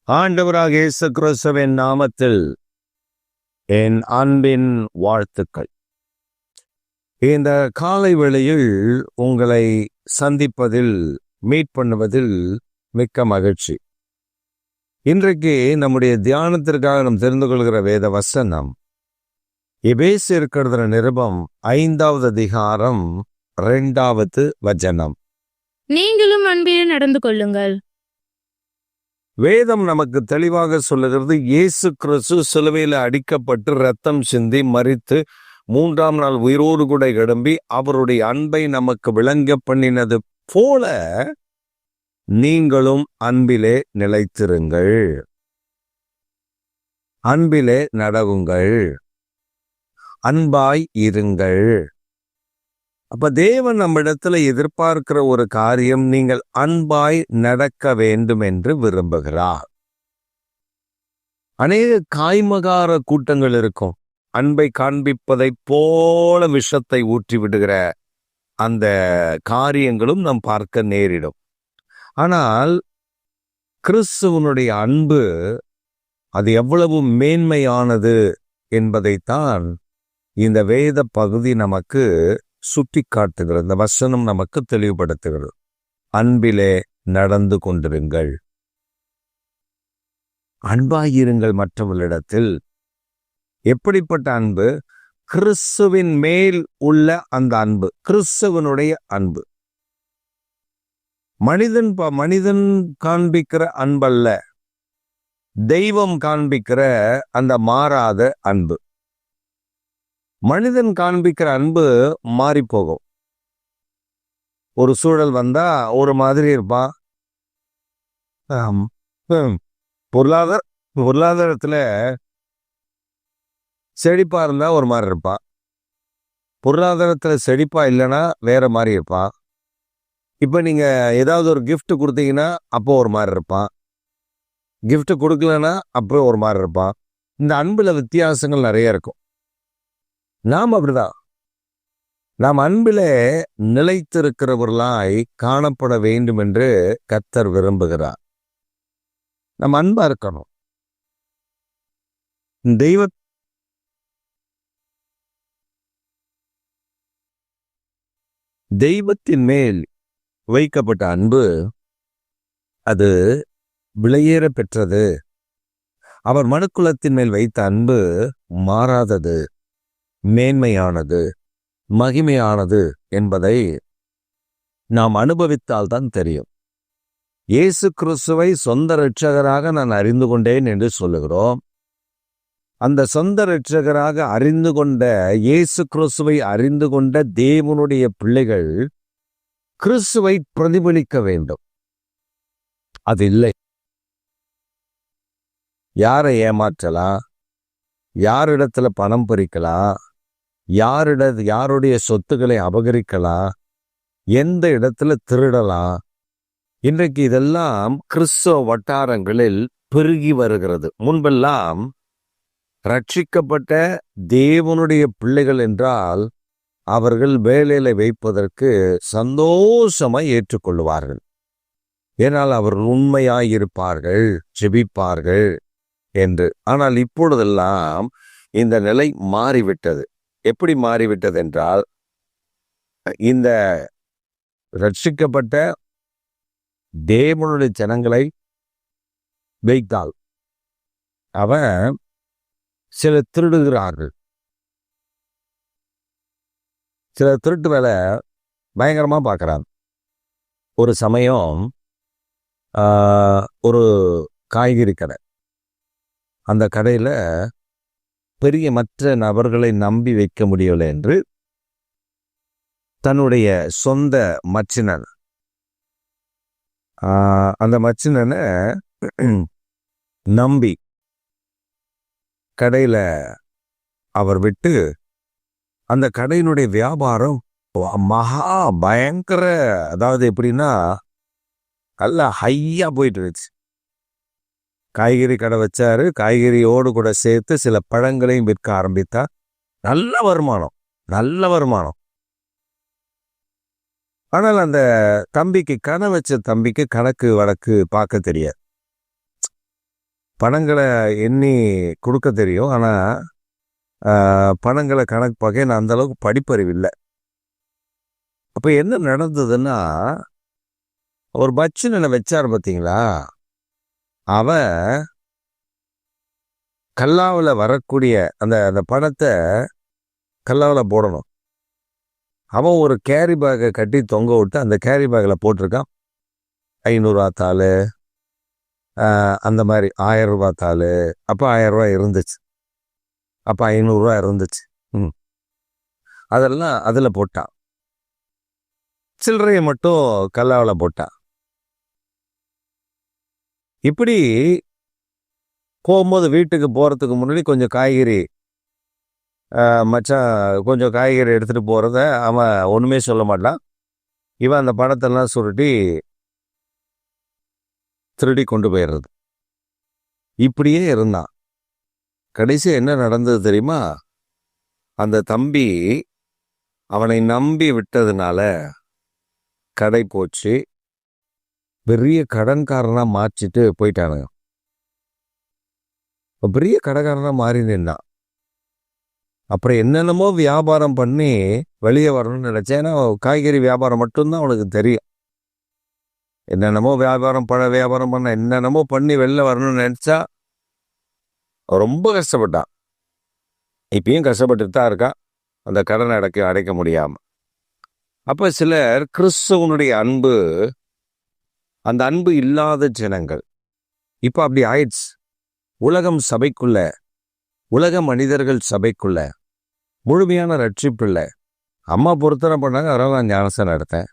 ஆண்டவராக இயேசு கிறிஸ்துவின் நாமத்தில் என் அன்பின் வாழ்த்துக்கள். இந்த காலை வேளையில் உங்களை சந்திப்பதில், மீட் பண்ணுவதில் மிக்க மகிழ்ச்சி. இன்றைக்கு நம்முடைய தியானத்திற்காக நாம் தெரிந்து கொள்கிற வேத வசனம் எபேசியர் நிருபம் 5வது அதிகாரம் 2வது வசனம். நீங்களும் அன்பிலே நடந்து கொள்ளுங்கள். வேதம் நமக்கு தெளிவாக சொல்லுகிறது, இயேசு கிறிஸ்து சிலுவையில் அடிக்கப்பட்டு ரத்தம் சிந்தி மரித்து 3ஆம் நாள் உயிரோடு கூட எழும்பி அவருடைய அன்பை நமக்கு விளங்க பண்ணினது போல நீங்களும் அன்பிலே நிலைத்திருங்கள், அன்பிலே நடவுங்கள், அன்பாய் இருங்கள். அப்ப தேவன் நம்மிடத்துல எதிர்பார்க்கிற ஒரு காரியம், நீங்கள் அன்பாய் நடக்க வேண்டும் என்று விரும்புகிறார். அநேக காய்மகார கூட்டங்கள் இருக்கும். அன்பை காண்பிப்பதை போல விஷத்தை ஊற்றி விடுகிற அந்த காரியங்களும் நாம் பார்க்க நேரிடும். ஆனால் கிறிஸ்துவனுடைய அன்பு அது எவ்வளவு மேன்மையானது என்பதைத்தான் இந்த வேத பகுதி நமக்கு சுட்டி காட்டுகிறது. இந்த வசனம் நமக்கு தெளிவுபடுத்துகிறது. அன்பிலே நடந்து கொண்டிருங்கள், அன்பாயிருங்கள் மற்றவர்களிடத்தில். எப்படிப்பட்ட அன்பு? கிறிஸ்துவின் மேல் உள்ள அந்த அன்பு, கிறிஸ்துவனுடைய அன்பு. மனிதன் காண்பிக்கிற அன்பல்ல, தெய்வம் காண்பிக்கிற அந்த மாறாத அன்பு. மனிதன் காண்பிக்கிற அன்பு மாறி போகும். ஒரு சூழல் வந்தா ஒரு மாதிரி இருப்பான். பொருளாதாரத்துல செழிப்பா இருந்தா ஒரு மாதிரி இருப்பான், பொருளாதாரத்துல செழிப்பா இல்லைன்னா வேற மாதிரி இருப்பான். இப்ப நீங்க ஏதாவது ஒரு கிஃப்ட் கொடுத்தீங்கன்னா அப்போ ஒரு மாதிரி இருப்பான், கிஃப்ட் கொடுக்கலன்னா அப்போ ஒரு மாதிரி இருப்பான். இந்த அன்புல வித்தியாசங்கள் நிறைய இருக்கும். நாம் அப்படிதான். நாம் அன்பிலே நிலைத்திருக்கிறவர்களாய் காணப்பட வேண்டும் என்று கர்த்தர் விரும்புகிறார். நம்ம அன்பா இருக்கணும். தெய்வத்தின் மேல் வைக்கப்பட்ட அன்பு அது விலையேற பெற்றது. அவர் மனுக்குலத்தின் மேல் வைத்த அன்பு மாறாதது, மேன்மையானது, மகிமையானது என்பதை நாம் அனுபவித்தால்தான் தெரியும். இயேசு கிறிஸ்துவை சொந்த இரட்சகராக நான் அறிந்து கொண்டேன் என்று சொல்லுகிறோம். அந்த சொந்த இரட்சகராக அறிந்து கொண்ட இயேசு கிறிஸ்துவை அறிந்து கொண்ட தேவனுடைய பிள்ளைகள் கிறிஸ்துவை பிரதிபலிக்க வேண்டும். அது இல்லை. யாரை ஏமாற்றலாம், யாரிடத்துல பணம் பறிக்கலாம், யாருடைய சொத்துக்களை அபகரிக்கலாம், எந்த இடத்துல திருடலாம். இன்றைக்கு இதெல்லாம் கிறிஸ்தவ வட்டாரங்களில் பெருகி வருகிறது. முன்பெல்லாம் ரட்சிக்கப்பட்ட தேவனுடைய பிள்ளைகள் என்றால் அவர்கள் வேலையில வைப்பதற்கு சந்தோஷமாய் ஏற்றுக்கொள்வார்கள். ஏனால் அவர்கள் உண்மையாயிருப்பார்கள், ஜெபிப்பார்கள் என்று. ஆனால் இப்பொழுதெல்லாம் இந்த நிலை மாறிவிட்டது. எப்படி மாறிவிட்டது என்றால், இந்த ரட்சிக்கப்பட்ட தேவனுடைய ஜனங்களை வைத்தால் அவன் சில திருடுகிறார்கள். சில திருட்டு வேலை பயங்கரமா பார்க்கறாங்க. ஒரு சமயம் ஒரு காய்கறி கடை, அந்த கடையில பெரிய மற்ற நபர்களை நம்பி வைக்க முடியவில்லை என்று தன்னுடைய சொந்த மச்சினன், அந்த மச்சினனை நம்பி கடையில அவர் விட்டு அந்த கடையினுடைய வியாபாரம் மகா பயங்கர, அதாவது எப்படின்னா நல்லா ஹையா போயிட்டு இருந்துச்சு. காய்கறி கடை வச்சாரு, காய்கறியோடு கூட சேர்த்து சில பழங்களையும் விற்க ஆரம்பித்தார். நல்ல வருமானம், நல்ல வருமானம். ஆனால் அந்த தம்பிக்கு, கடை வச்ச தம்பிக்கு கணக்கு வழக்கு பார்க்க தெரியாது. பணங்களை எண்ணி கொடுக்க தெரியும். ஆனால் பணங்களை கணக்கு பார்க்க நான் அந்த அளவுக்கு படிப்பறிவு இல்லை. அப்போ என்ன நடந்ததுன்னா, ஒரு பச்சுனனை வச்சார் பார்த்தீங்களா, அவன் கல்லாவில் வரக்கூடிய அந்த அந்த பணத்தை கல்லாவில் போடணும். அவன் ஒரு கேரி பேக்கை கட்டி தொங்க விட்டு அந்த கேரி பேக்கில் போட்டிருக்கான் 500 தாள், அந்த மாதிரி 1000 தாள். அப்போ 1000 இருந்துச்சு, அப்போ 500 இருந்துச்சு. அதெல்லாம் அதில் போட்டான். சில்லறையை மட்டும் கல்லாவில் போட்டான். இப்படி போகும்போது வீட்டுக்கு போகிறதுக்கு முன்னாடி கொஞ்சம் காய்கறி, மச்சான் கொஞ்சம் காய்கறி எடுத்துகிட்டு போகிறத அவன் ஒன்றுமே சொல்ல மாட்டான். இவன் அந்த பணத்தெல்லாம் திருடி கொண்டு போயிடுறது. இப்படியே இருந்தான். கடைசி என்ன நடந்தது தெரியுமா? அந்த தம்பி அவனை நம்பி விட்டதுனால கடை போச்சு, பெரிய கடன்காரனா மாற்றிட்டு போயிட்டானுங்க. பெரிய கடைக்காரனா மாறி நின்னான். அப்புறம் என்னென்னமோ வியாபாரம் பண்ணி வெளியே வரணும்னு நினைச்சேன். ஏன்னா காய்கறி வியாபாரம் மட்டும்தான் அவனுக்கு தெரியும். என்னென்னமோ பழ வியாபாரம் பண்ண என்னென்னமோ பண்ணி வெளில வரணும்னு நினைச்சா ரொம்ப கஷ்டப்பட்டான். இப்பயும் கஷ்டப்பட்டுட்டு தான் இருக்கான், அந்த கடனை அடைக்க முடியாம. அப்ப சிலர் கிறிஸ்துவனுடைய அன்பு, அந்த அன்பு இல்லாத ஜனங்கள் இப்ப அப்படி ஆயிடுச்சு. உலக மனிதர்கள் சபைக்குள்ள முழுமையான ரட்சிப்பு இல்லை. அம்மா பொருத்தனை பண்ணாங்க, அதனால நான் ஞானஸ்தானம் எடுத்தேன்.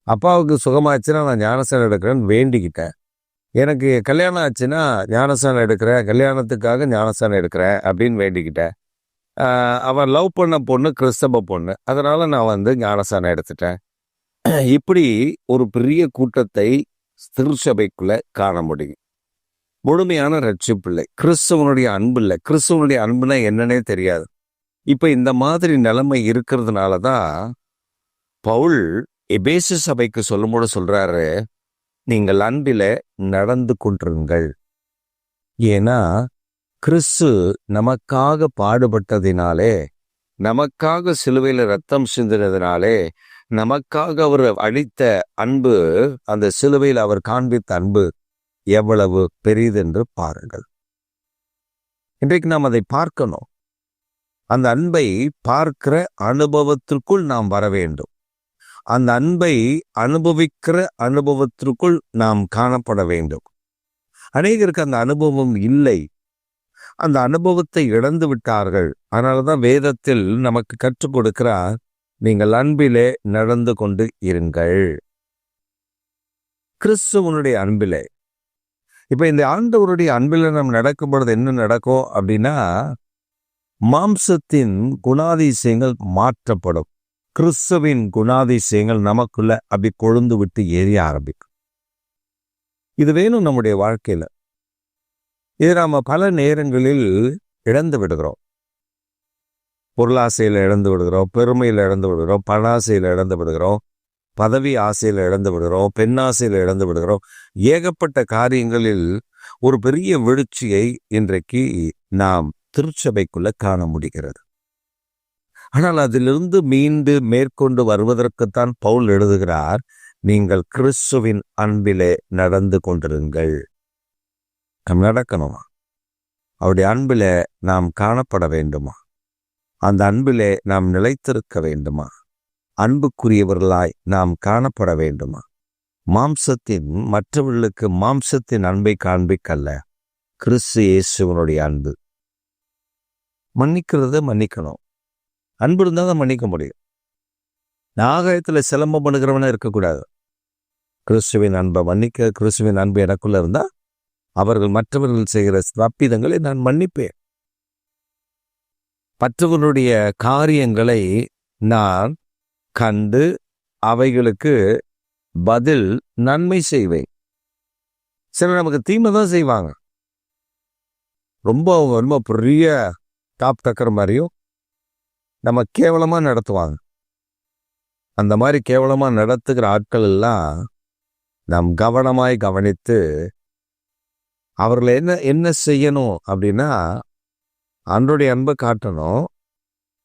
அப்பாவுக்கு சுகமாச்சுன்னா நான் ஞானஸ்தானம் எடுக்கிறேன்னு வேண்டிக்கிட்டேன். எனக்கு கல்யாணம் ஆச்சுன்னா ஞானஸ்தானம் எடுக்கிறேன், கல்யாணத்துக்காக ஞானஸ்தானம் எடுக்கிறேன் அப்படின்னு வேண்டிக்கிட்டேன். அவன் லவ் பண்ண பொண்ணு கிறிஸ்தவ பொண்ணு, அதனால நான் ஞானஸ்தானம் எடுத்துட்டேன். இப்படி ஒரு பெரிய கூட்டத்தை திருச்சபைக்குள்ள காண முடியும். முழுமையான ரட்சிப்பு இல்லை, கிறிஸ்தவனுடைய அன்பு இல்லை. கிறிஸ்தவனுடைய அன்புனா என்னன்னே தெரியாது. இப்ப இந்த மாதிரி நிலைமை இருக்கிறதுனால தான் பவுல் எபேசு சபைக்கு சொல்லும்போது சொல்றாரு, நீங்கள் அன்பில நடந்து கொண்டிருங்கள். ஏன்னா கிறிஸ்து நமக்காக பாடுபட்டதினாலே, நமக்காக சிலுவையில ரத்தம் சிந்தினதினாலே, நமக்காக அவர் அளித்த அன்பு, அந்த சிலுவையில் அவர் காண்பித்த அன்பு எவ்வளவு பெரிதென்று பாருங்கள். இன்றைக்கு நாம் அதை பார்க்கணும். அந்த அன்பை பார்க்கிற அனுபவத்திற்குள் நாம் வர வேண்டும். அந்த அன்பை அனுபவிக்கிற அனுபவத்திற்குள் நாம் காணப்பட வேண்டும். அநேகருக்கு அந்த அனுபவம் இல்லை, அந்த அனுபவத்தை இழந்து விட்டார்கள். அதனாலதான் வேதத்தில் நமக்கு கற்றுக் கொடுக்கிறார், நீங்கள் அன்பிலே நடந்து கொண்டு இருங்கள். கிறிஸ்துவனுடைய அன்பிலே. இப்ப இந்த ஆண்டவருடைய அன்பில நம்ம நடக்கும் பொழுது என்ன நடக்கும் அப்படின்னா, மாம்சத்தின் குணாதிசயங்கள் மாற்றப்படும். கிறிஸ்துவின் குணாதிசயங்கள் நமக்குள்ள அப்படி கொழுந்து விட்டு எரிய ஆரம்பிக்கும். இது வேணும் நம்முடைய வாழ்க்கையில. இதை நாம பல நேரங்களில் இழந்து விடுகிறோம். பொருளாசையில இழந்து விடுகிறோம், பெருமையில இழந்து விடுகிறோம், பணாசையில இழந்து விடுகிறோம், பதவி ஆசையில இழந்து விடுகிறோம், பெண்ணாசையில இழந்து விடுகிறோம். ஏகப்பட்ட காரியங்களில் ஒரு பெரிய வீழ்ச்சியை இன்றைக்கு நாம் திருச்சபைக்குள்ள காண முடிகிறது. ஆனால் அதிலிருந்து மீண்டு மேற்கொண்டு வருவதற்குத்தான் பவுல் எழுதுகிறார், நீங்கள் கிறிஸ்துவின் அன்பிலே நடந்து கொண்டிருங்கள். நாம் நடக்கணுமா? அவருடைய அன்பிலே நாம் காணப்பட வேண்டுமா? அந்த அன்பிலே நாம் நிலைத்திருக்க வேண்டுமா? அன்புக்குரியவர்களாய் நாம் காணப்பட வேண்டுமா? மற்றவர்களுக்கு மாம்சத்தின் அன்பை காண்பிக்கல்ல, கிறிஸ்து இயேசுவனுடைய அன்பு. மன்னிக்கணும். அன்பு இருந்தால் தான் மன்னிக்க முடியும். நாகயத்துல சிலம்பம் பண்ணுகிறவன இருக்கக்கூடாது. கிறிஸ்துவின் அன்பை மன்னிக்க, கிறிஸ்துவின் அன்பு எனக்குள்ள இருந்தா அவர்கள் மற்றவர்கள் செய்கிற தப்பிதங்களை நான் மன்னிப்பேன். மற்றவர்களுடைய காரியங்களை நான் கண்டு அவைகளுக்கு பதில் நன்மை செய்வேன். சிலர் நமக்கு தீமை தான் செய்வாங்க. ரொம்ப பெரிய டாப் டக்கர் மாதிரியும் நம்ம கேவலமா நடத்துவாங்க. அந்த மாதிரி கேவலமா நடத்துகிற ஆட்கள் எல்லாம் நாம் கவனமாய் கவனித்து அவர்களை என்ன என்ன செய்யணும் அப்படின்னா, ஆண்டவருடைய அன்பை காட்டணும்.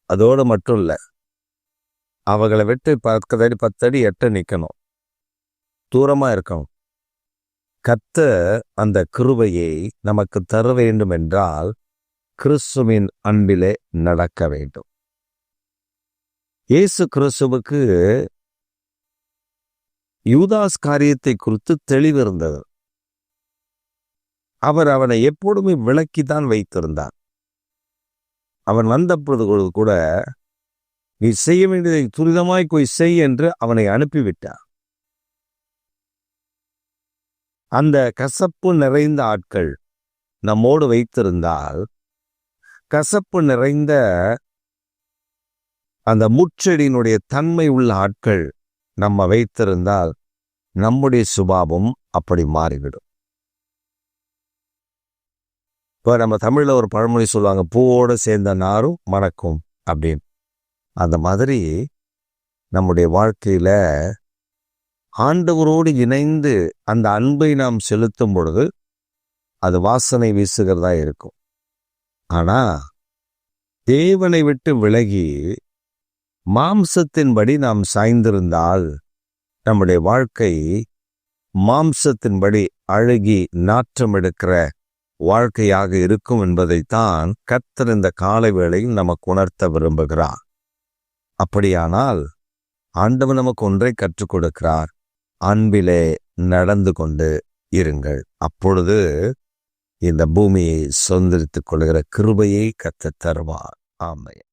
அதோடு மட்டும் இல்லை, அவங்களை விட்டு 10 அடி எட்ட நிற்கணும், தூரமா இருக்கணும். கர்த்தர் அந்த கிருபையை நமக்கு தர வேண்டும் என்றால் கிறிஸ்துவின் அன்பிலே நடக்க வேண்டும். இயேசு கிறிஸ்துவுக்கு யூதாஸ் காரியத்தை குறித்து தெளிவு இருந்தது. அவர் அவனை எப்பொழுதுமே விலக்கித்தான் வைத்திருந்தார். அவன் வந்தபொழுது கூட நீ செய்ய வேண்டியதை துரிதமாய் போய் செய் என்று அவனை அனுப்பிவிட்டார். அந்த கசப்பு நிறைந்த ஆட்கள் நம்மோடு வைத்திருந்தால், கசப்பு நிறைந்த அந்த முச்செடியினுடைய தன்மை உள்ள ஆட்கள் நம்ம வைத்திருந்தால் நம்முடைய சுபாவம் அப்படி மாறிவிடும். இப்போ நம்ம தமிழ்ல ஒரு பழமொழி சொல்லுவாங்க, பூவோடு சேர்ந்த நாரும் மணக்கும் அப்படின்னு. அந்த மாதிரி நம்முடைய வாழ்க்கையில ஆண்டவரோடு இணைந்து அந்த அன்பை நாம் செலுத்தும் பொழுது அது வாசனை வீசுகிறதா இருக்கும். ஆனா தேவனை விட்டு விலகி மாம்சத்தின்படி நாம் சாய்ந்திருந்தால் நம்முடைய வாழ்க்கை மாம்சத்தின்படி அழுகி நாற்றம் எடுக்கிற வாழ்க்கையாக இருக்கும் என்பதைத்தான் கர்த்தர் இந்த காலை வேளையில் நமக்கு உணர்த்த விரும்புகிறார். அப்படியானால் ஆண்டவர் நமக்கு ஒன்றை கற்றுக் கொடுக்கிறார், அன்பிலே நடந்து கொண்டு இருங்கள். அப்பொழுது இந்த பூமியை சுதந்திரித்துக் கொள்கிற கிருபையை கர்த்தர் தருவார். ஆமென்.